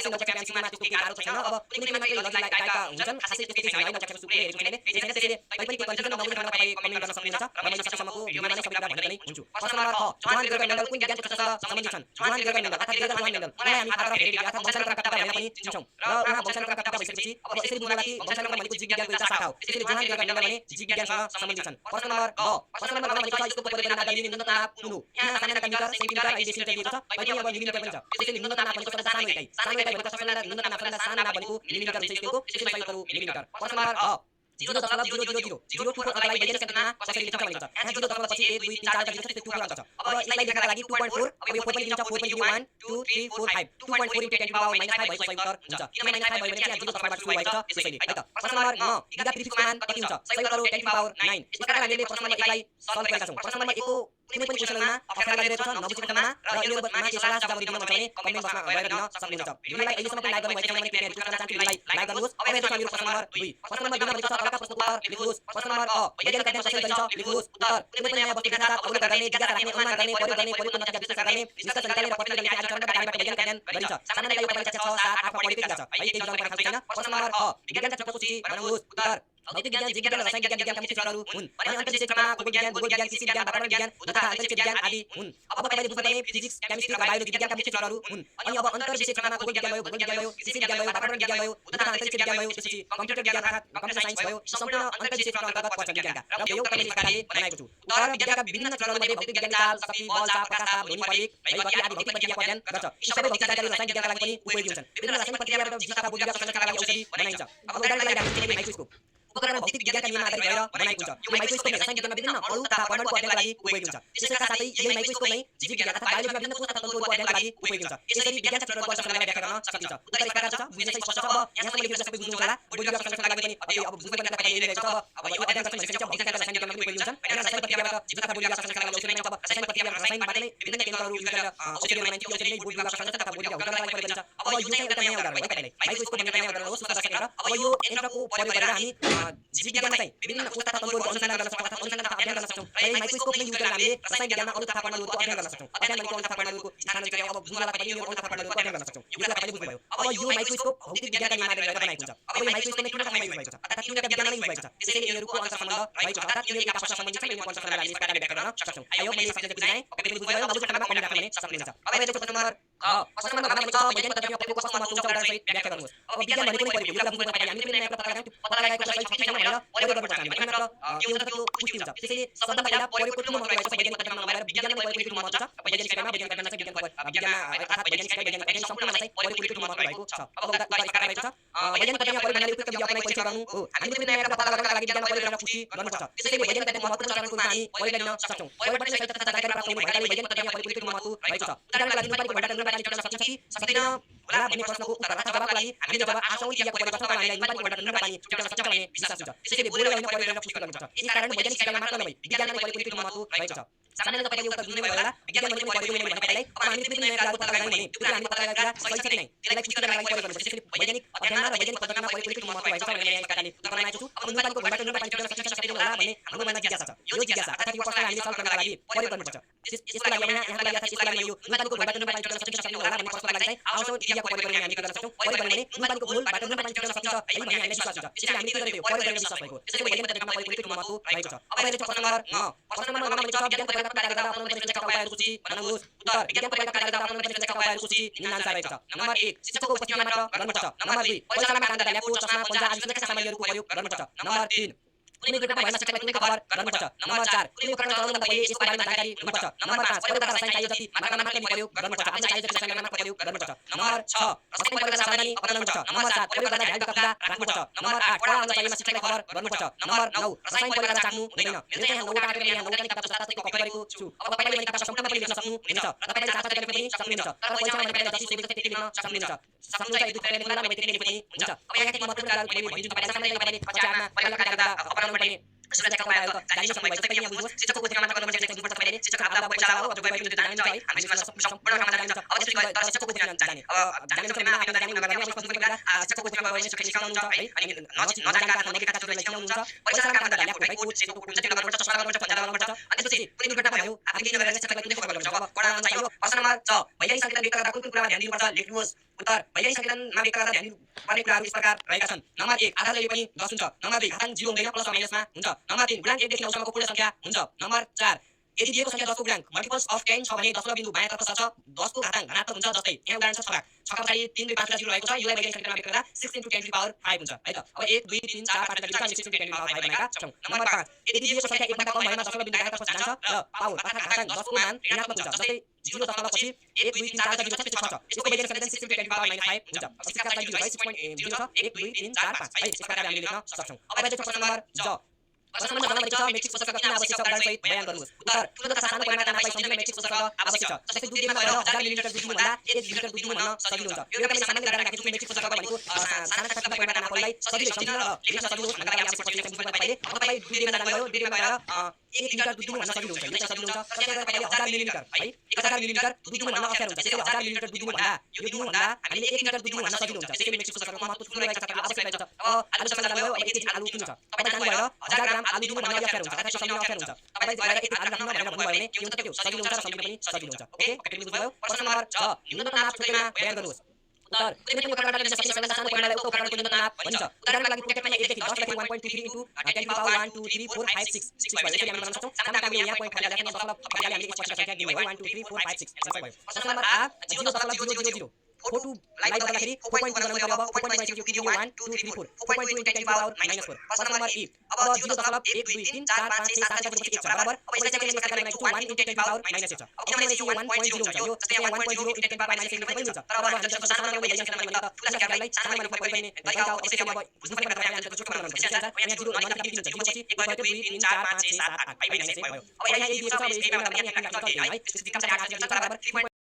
खासै नौकरी सीमामा त्यस्तो केही गाह्रो छैन। अब कुनै कुनै मात्रै लगी लागेका हुन्छन्, खासै त्यस्तो केही छैन है नौकरी सुरु हेरेको छैन। त्यसैले तपाईँ पनि के कन्फ्युजन नबुझ्नु खण्डमा तपाईँ कमेन्ट गर्न सक्नुहुन्छ र मैले सकेसम्मको भिडियोमा नै सबै कुरा भनेर नै हुन्छु। प्रश्न नम्बर 6 जोहान ग्रेगर मेन्डल कुन विज्ञान क्षेत्रसँग सम्बन्धित छन्? जोहान ग्रेगर मेन्डल अर्थात् ग्रेगर जोहान मेन्डल उहाँलाई हामी फादर अफ हेरेडिटी अर्थात् वंशानुक्रमका पिता भनेर पनि चिन्छौँ र उहाँ वंशानुक्रमका पिता भइसकेपछि अब यसरी बुझ्नुला कि वंशानुक्रम भनेको जीव विज्ञानको एउटा शाखा हो। त्यसैले जोहान ग्रेगर मेन्डल भने जीव विज्ञानसँग सम्बन्धित छन्। प्रश्न नम्बर ग प्रश्न नम्बर 9 भनेको छ स्कोपको प्रयोग गरेर नाप्दा न्यूनतम नाप कुन हो? यहाँ सामान्यतः मिटर, सेन्टिमिटर अनि डेसिमिटर दिएको छ। अहिले अब मिलिमिटर पनि छ। त्यसैले न्यूनतम नाप भनेको सबभन्दा सानो इकाइ। सानो इकाइ भनेको सबभन्दा न्यूनतम नाप सबभन्दा सानो नाप भनेको मिलिमिटर हुन्छ स्केलको। त्यसैले सहयोगहरू मिलिमिटर। प्रश्न नम्बर ह 0.000 अङ्कलाई वैज्ञानिक सङ्ख्यामा कसरी लेखिन्छ भनेको छ। यहाँ 0 पछि 1 2 3 4 5 6 7 अङ्क छ। अब यसलाई लेख्नका लागि 2.4 अब यो 4 पनि लेखिन्छ 4 पनि 1 2 3 4 5 2.4 * 10 to the power -5 भएको सही उत्तर हुन्छ। किन -5 भयो भने यहाँ 0 बाट सुरु भएको छ त्यसैले है त। प्रश्न नम्बर 9 गिगा पृथ्वीको मान कति हुन्छ? सही उत्तर हो 10 to the power 9। यस प्रकार हामीले प्रश्न नम्बर 1 लाई सल्भ गरेका छौं। प्रश्न नम्बर 1 को कुनै पनि क्वेशनमा अप्ठ्यारो लागिरहेको छ नबुझेको खण्डमा र योमा के सल्लाह सुझावहरू दिन मन छ भने कमेन्ट बक्समा गएर दिन सक्नुहुन्छ। भिडियोलाई अहिलेसम्म पनि लाइक गर्नुभएको छैन भने कृपया रिक्वेस्ट गर्न चाहन्छु भिडियोलाई लाइक गर्नुहोस्। अब हेर्नुहोस् मेरो प्रश्न नम्बर 2 प्रश्न नम्बर 2 मा भनेको छ तलका प्रश्नको उत्तर लेख्नुहोस्। प्रश्न नम्बर अ वैज्ञानिक अध्ययन कसरी गरिन्छ लेख्नुहोस्। उत्तर कुनै पनि नयाँ वस्तु देख्दा साथ अवलोकन गर्ने, जिज्ञासा राख्ने, अनुमान गर्ने, प्रयोगको नतिजा विश्लेषण गर्ने, निष्कर्ष निकाल्ने र प्रतिवेदन गर्ने आदि चरणबाट कार्यबाट वैज्ञानिक अध्ययन गरिन्छ। सामान्यतः यो तपाईले कक्षा 6 7 8 मा पढेकै हुन्छ है त्यही बुझाउनु पर्ने खालको छैन। प्रश्न नम्बर अ विज्ञानका क्षेत्रको सूची बनाउनुहोस्। उत्तर भौतिक विज्ञान, जीव विज्ञान र रसायन विज्ञानका मुख्य क्षेत्रहरू हुन्। अनि अन्तरिक्ष क्षेत्रमा खगोल विज्ञान, भूगोल विज्ञान, कृषि विज्ञान, वातावरण विज्ञान तथा अन्तरिक्ष विज्ञान आदि हुन्। अब तपाईले बुझ्नुपर्ने फिजिक्स, केमिस्ट्री र बायोलोजी विज्ञानका मुख्य क्षेत्रहरू हुन्। अनि अब अन्तरिक्ष क्षेत्रमा खगोल विज्ञान भयो, भूगोल विज्ञान भयो, कृषि विज्ञान भयो, वातावरण विज्ञान भयो तथा अन्तरिक्ष विज्ञान भयो, त्यसपछि कम्प्युटर विज्ञान अर्थात् कम्प्युटर साइन्स भयो। सम्पूर्ण अन्तरिक्ष क्षेत्र अन्तर्गत पर्छ विज्ञानका। र यो तपाईले यस प्रकारले बनाएको छु। उत्तर विज्ञानका विभिन्न क्षेत्रहरूमध्ये भौतिक विज्ञान चाल, शक्ति, बल, चाप, प्रकाश ताप, ध्वनि, परिवेग, गति आदि भौतिक प्रक्रियाको अध्ययन गर्छ। यी सबै भौतिक जानकारी रसायन विज्ञानका लागि पनि उपयोगी हुन्छन्। विभिन्न रासायनिक प्रक्रियाबाट जीव तथा भौतिक संरचनाका लागि औषधि बनाइन्छ। अब उदाहरणको लागि हामी लिने माइक्रोस्कोप उपकरण भौतिक विज्ञानका नियममा आधारित भएर बनाएको हुन्छ। यो माइक्रोस्कोपले रसायन विज्ञानमा विभिन्न अणु तथा परमाणुको अध्ययनका लागि उपयोगी हुन्छ। त्यसका साथै यही माइक्रोस्कोप नै जीव विज्ञान अर्थात् बायोलोजीमा विभिन्न कोष तथा तन्तुहरूको अध्ययनका लागि उपयोगी हुन्छ। यसरी विज्ञानका क्षेत्रहरूको अन्तर्संलग्नलाई व्याख्या गर्न सकिन्छ। उत्तर यस प्रकार छ। बुझ्न चाहिँ स्पष्ट छ। अब यहाँसम्म लेखेको सबै बुझ्नु होला। भौतिक संरचनाका लागि पनि अब बुझ्नु पर्ने कुरा यही रहेको छ। अब यो अध्ययन गर्छन् भनेपछि भौतिक र रसायन विज्ञानमा पनि उपयोगी हुन्छन्। हैन रसायन प्रक्रियाबाट जीव तथा भौतिक संरचनाका लागि औषधि बनाइन्छ। अब रसायन प्रक्रियाबाट रसायनबाट नै विभिन्न केमिकलहरू युज गरेर औषधिहरू बनाइन्छ। यो औषधि नै भौतिक संरचना तथा भौतिक हुर्कनका लागि प्रयोग गरिन्छ। अब यो चाहिँ एउटा नयाँ उदाहरण हो है तपाईलाई माइक्रोस्कोप भन्ने नयाँ उदाहरण हो सूत्र सकेर। अब यो यन्त्रको प्रयोग गरेर हामी जीव विज्ञानमा चाहिँ विभिन्न कोष तथा तन्तुहरूको अनुसन्धान गर्न सक्छौं अथवा अनुसन्धान तथा अध्ययन गर्न सक्छौं। र यही माइक्रोस्कोप नै युज गरेर हामीले रसायन विज्ञानमा अणु तथा परमाणुहरूको अध्ययन गर्न सक्छौं। अध्ययन भनेको अणु तथा परमाणुहरूको स्थानान्तरण अब बुझ्नुला तपाईले यो अणु तथा परमाणुहरूको अध्ययन गर्न सक्छौं। यो कुरा तपाईले बुझ्नुभयो। अब यो माइक्रोस्कोप भौतिक विज्ञानका नियममा आधारित बनाएको हुन्छ। अब यो माइक्रोस्कोपले कुन ठाउँमा युज भएको छ अर्थात् कुन विज्ञानमा युज भएको छ। त्यसैले यिनीहरूको अन्तर्सम्बन्ध रहेको छ अर्थात् यिनीहरू आपसमा सम्बन्धित छन् र यिनीहरूको अन्तर्सम्बन्धलाई हामीले यस प्रकारले व्याख्या गर्न सक्छौं। आयो मैले सबै बुझाएँ तपाईले बुझ्नुभयो। नबुझेको खण्डमा कमेन्ट राख्न भने सक्नुहुन्छ। अब हेर्नुहोस् प्रश्न नम्बर प्रश्न नम्बर 12 भनेको छ वैज्ञानिक पद्धतिमा प्रयोगको कस्तो महत्व हुन्छ उदाहरण सहित व्याख्या गर्नुहोस्। अब विज्ञान भनेको नै प्रयोग हो। यो कुरा बुझ्नु पर्छ। हामीले कुनै नयाँ कुरा पत्ता लगायौं त्यो पत्ता लगाएको कुरा सही छ कि छैन भनेर प्रयोग गर्नुपर्छ हामीले। अनि मात्र के हुन्छ त्यो पुष्टि हुन्छ। त्यसैले सबभन्दा पहिला प्रयोगको ठूलो महत्व रहेको छ वैज्ञानिक पद्धतिमा नभएर विज्ञानमा प्रयोगको ठूलो महत्व छ। वैज्ञानिक सिकाइमा वैज्ञानिक अध्ययनमा चाहिँ विज्ञानमा अर्थात् वैज्ञानिक सिकाइ वैज्ञानिक अध्ययन सम्पूर्णमा चाहिँ प्रयोगको ठूलो महत्व रहेको छ। अब उदाहरण यस प्रकार रहेको छ वैज्ञानिक पद्धतिमा प्रयोग गर्नाले उपयुक्त विधि अपनाइ परीक्षण गर्नु हो। हामीले कुनै नयाँ कुरा पत्ता लगाउनका लागि विज्ञानमा प्रयोग गर्न पुष्टि गर्नुपर्छ। त्यसैले वैज्ञानिक अध्ययनको महत्त्वपूर्ण चरणको रूपमा हामी प्रयोग गर्न सक्छौं। प्रयोगबाट सही तथा जानकारी प्राप्त हुने भएकाले वैज्ञानिक पद्धतिमा प्रयोगको ठूलो महत्व रहेको छ। उदाहरणको लागि नुनपानीको भण्डारण नुनपानी छुटाउन सकिन्छ कि सक्दैन होला भन्ने प्रश्नको उत्तर अथवा जवाफको लागि हामीले जब आँसौँ क्रियाको प्रयोग गर्छौँ तब हामीलाई नुनपानीको भण्डारण नुनपानी छुटाउन सकिन्छ भन्ने विश्वास हुन्छ। त्यसैले बोलेर होइन प्रयोग गरेर पुष्टि गर्नुपर्छ। यस कारण वैज्ञानिक सिकाइमा मात्र नभई विज्ञानमा पनि प्रयोगको ठूलो महत्व रहेको छ। सामान्यतः तपाईले उत्तर बुझ्नै भयो होला। विज्ञान भनेको नै प्रयोग भने तपाईलाई अब हामीले कुनै नयाँ कुराहरु पत्ता लगायौं भने त्यो कुरा हामीले पत्ता लगाएका सही छ कि नै त्यसलाई पुष्टि गर्नका लागि प्रयोग गर्नुपर्छ। त्यसैले वैज्ञानिक अध्ययनमा र वैज्ञानिक पद्धतिमा प्रयोगको ठूलो महत्व रहेको छ भनेर यहाँ प्रकारले उत्तर बनाएको छु। अब नुनपानीको भण्डारण नुनपानी छुटाउन सकिन्छ सक्दैन होला भन्ने हाम्रो मनमा जिज्ञासा छ। यो जिज्ञासा अर्थात् यो प्रश्नलाई हामीले सल्भ गर्नका लागि प्रयोग गर्नुपर्छ। यसको लागि यहाँको लागि अर्थात् यसको लागि यो नुनपानीको भण्डारण नुनपानी छुटाउन सकिन्छ सक्दैन होला भन्ने प्रश्नको लागि चाहिँ आउँछौं क्रियाको प्रयोग गरेर हामीले के गर्न सक्छौं प्रयोग गर्ने भने नुनपानीको घोलबाट नुनपानी छुटाउन सकिन्छ है भन्ने हामीलाई विश्वास हुन्छ। त्यसैले हामीले के गरेको यो प्रयोग गरेर विश्वास भएको। त्यसैले वैज्ञानिक पद्धतिमा प्रयोगको ठूलो महत्व रहेको छ। अब हेर्नुहोस् प्रश्न नम्बर 9 प्रश्न नम्बर 9 भनेको छ विज्ञानको प्रयोगका कार्य गर्दा अपनाउनु पर्ने शिक्षाका उपायहरुको सूची बनाउनुहोस्। उत्तर विज्ञानको प्रयोगका कार्य गर्दा अपनाउनु पर्ने शिक्षाका उपायहरुको सूची निम्नानुसार रहेको छ। नम्बर 1 शिक्षकको उपस्थितिमा मात्र गर्नुपर्छ। नम्बर 2 प्रयोगशालामा काम गर्दा ल्यापटप चस्मा पन्जा आदि सुरक्षा सामग्रीहरुको प्रयोग गर्नुपर्छ। नम्बर 3 कुनै दुर्घटना भएमा शिक्षकलाई तुरुन्तै खबर गर्नुपर्छ। नम्बर 4 कुनै उपकरण चलाउनुभन्दा पहिले यसको बारेमा जानकारी हुनुपर्छ। नम्बर 5 प्रयोग गर्दा रसायन चाहिए जति मात्रामा मात्र प्रयोग गर्नुपर्छ। आफ्नो चाहिए जति रसायन मात्र प्रयोग गर्नुपर्छ। नम्बर 6 रसायन प्रयोग गर्दा सावधानी अपनाउनुपर्छ। नम्बर 7 प्रयोग गर्दा ध्यान खुला राख्नुपर्छ। नम्बर 8 कडा अङ्ग चाहिएमा शिक्षकलाई खबर गर्नुपर्छ। नम्बर 9 रसायन प्रयोग गर्दा चाख्नु हुँदैन। मेरो चाहिँ यहाँ 9 वटा आएको यहाँ 9 वटा किताब पुस्तकको कपी गरेको छु। अब तपाईले मैले किताब सम्पूर्ण पनि लेख्न सक्नुहुनेछ र तपाईले चाहनुहुन्छ भने पनि सक्नुहुनेछ। तर परीक्षामा मैले जति सोधेको छ त्यति लेख्न सक्नुहुनेछ। सक्नुहुन्छ यदि तपाईले लेख्नुला मैले त्यति लेखे पनि हुन्छ। अब यहाँ के महत्त्वपूर्ण कुराहरु मैले भनिदिन्छु तपाईलाई सामान्यतः तपाईले कक्षा 8 मा पहिला कार्य गर्दा अपनाउनु पर्ने शिक्षाका उपायहरु त जानिन सक्नुभएको छ। तपाईले यहाँ बुझ्नुहोस् शिक्षकको उपस्थितिमा मात्र गर्नुपर्ने शिक्षक दुर्पट तपाईले शिक्षक आपदा परिचालन हो अथवा पनि त्यो जानिन्छ है हामीले सम्पूर्ण ठाउँमा जानिन्छ। अब त्यसपछि गएर तर शिक्षकको उपस्थितिमा जाने अब जानिन सक्ने मात्र जाने उनीहरु गर्ने अब यसको कुरा शिक्षकको उपस्थितिमा गएर शिक्षक सिकाउनुहुन्छ है अनि नजानेका अथवा नदेखेका छात्रलाई सिकाउनुहुन्छ। परिचालन काम गर्दा ल्यापटप है कोड सेटको कोड जति गर्नुपर्छ चस्मा गर्नुपर्छ पन्जा गर्नुपर्छ। अनि त्यसपछि कुनै दुर्घटना भयो आफूले किन गरेर शिक्षकलाई कुनै खबर गर्नुपर्छ। अब कडा आउन चाहियो। प्रश्न नम्बर 6 वैज्ञानिक संकेत व्यक्त गर्दा कुन कुन कुरामा ध्यान दिनुपर्छ लेख्नुहोस्। उत्तर वैज्ञानिक संकेतनमा व्यक्त गर्दा ध्यान दिनुपर्ने कुराहरू यस प्रकार रहेका छन्। नम्बर 1 आधा जहिले पनि 10 हुन्छ। नम्बर 2 घाताङ्क 0 हुँदैन, प्लस वा माइनसमा हुन्छ। नम्बर 3 गुणाङ्क 1 देखि 9 सम्मको पूर्ण संख्या हुन्छ। नम्बर 4 यदि दिएको संख्या 10 को गुणाङ्क मल्टिपल्स अफ 10 छ भने दशमलव बिन्दु बायाँतर्फ सर्छ, 10 को घाताङ्क धनात्मक हुन्छ। जस्तै यहाँ उदाहरण छ 6 भाग। 6 का पछाडि 3 2 5 0 रहेको छ। यसलाई वैज्ञानिक संकेतनमा व्यक्त गर्दा 6 × 10 to the power 5 हुन्छ है त। अब 1 2 3 4 5 गरी हामी 6 × 10 to the power 5 बनाएका छौं। नम्बर 5 यदि दिएको संख्या 1 भन्दा कम भएमा दशमलव बिन्दु दायाँतर्फ जान्छ र पावर अर्थात घाताङ्क 10 को मान ऋणात्मक हुन्छ। जस्तै 0 दशमलव पछि 1 2 3 4 0 छ, त्यसपछि 6 छ। यसको वैज्ञानिक संकेतन 6 × 10 to the power -5 हुन्छ। अब 6 का पछाडि 0 छ, 6.0 छ, 1 2 3 4 5 है। यस प्रकारले हामीले लेख्न सक्छौं। अब आइन्छ प्रश्न नम्बर ज। प्रश्न नम्बर जमा छ मेट्रिक्स पुस्तकका किन आवश्यक छ उदाहरण सहित बयान गर्नुहोस्। उत्तर ठूलो तथा सानो परिमाणका नापलाई सम्झिन मेट्रिक्स पुस्तक आवश्यक छ। जस्तै दुध दिएमा भएर 1000 मिलिलिटर दुध दिनु भन्दा 1 लिटर दुध दिनु भन्न सजिलो हुन्छ। यो एउटा मैले सामान्य उदाहरण राखेको छु। मेट्रिक्स पुस्तक भनेको साना तथा ठूलो परिमाणका नापलाई सजिलै सम्झिन र लेख्न सजिलो होस् भन्नका लागि आवश्यक पर्छ। बुझ्नु पर्ने पहिले अब तपाई दुध दिएमा जानुभयो, दुध दिएमा गएर 1 लिटर दुध दिनु भन्न सजिलो हुन्छ। यो चाहिँ सजिलो हुन्छ। तर त्यहाँ तपाईले 1000 मिलिलिटर है 1000 मिलिलिटर दुध दिनु भन्न अप्ठ्यारो हुन्छ। त्यसैले 1000 मिलिलिटर दुध दिनु भन्दा यो दिनु भन्दा हामीले 1 लिटर दुध दिनु भन्न सजिलो हुन्छ। त्यसैले मेट्रिक्स पुस्तकको महत्व ठूलो रहेको छ, तपाईलाई आवश्यक रहेको छ। अब आलु चक्कर जानुभयो, अब 1 केजी आलु किन्नु छ। तपाईले जानु भएर 1000 ग्राम आलु दिनु भन्ने अप्ठ्यारो हुन्छ, अथवा सम्झिन अप्ठ्यारो हुन्छ। तपाईले गएर 1 आलु राख्नु भनेर भन्नुभयो भने के हुन्छ त त्यो सजिलो हुन्छ र सम्झिन पनि सजिलो हुन्छ। ओके कतिले बुझ्नुभयो? प्रश्न नम्बर 6 न्यूनतम नाप छोटकैमा बयान गर्नुहोस्। उत्तर कुनै पनि उपकरणबाट लिन सकिने सबैभन्दा सानो परिमाणलाई उक्त उपकरणको न्यूनतम नाप भनिन्छ। उदाहरणका लागि पकेटमा 1 देखि 10 लेखेर 1.23 into 10 to the power 1 2 3 4 5 6 6 भयो। यसरी हामी बनाउन सक्छौं। सामान्यतः हामीले यहाँ पोइन्ट फालेर लेख्न दशमलव फालेर हामीले यसपछि संख्या दिनु भयो 1 2 3 4 5 6 यसो भयो। प्रश्न नम्बर 8 0.000 42 लाइक गर्दाखेरि 4.2 गराउनु पर्यो। अब 4.2 मा के दियो 1 2 3 4 4.2 into 10 to the power -4। प्रश्न नम्बर 8 अब 0.1 2 3 4 5 6 7 8 9 10 बराबर। अब यसलाई चाहिँ हामीले लेख्न सक्छौँ 1 into 10 to the power -8 छ। अब किनभने यो 1.0 हुन्छ, यो जस्तै यहाँ 1.0 into 10 to the power -8 लेख्नु पनि हुन्छ। तर अब हामीले जस्तो सानो बनाउने वैज्ञानिक संकेतनमा त ठूला संख्यालाई सानो बनाउनु पर्यो भने तरिका अब यसरी अब बुझ्नु पर्ने कुरा हामीले छोटो बनाउनु पर्छ। त्यसै अनुसार यहाँ 0 नजिक दिन्छ। 0 पछि 1 2 3 4 5 6 7 8 5 भयो। अब यहाँ 1 दिएको छ, अब यसमा पनि यहाँ है त्यसपछि दिन्छ 8 बराबर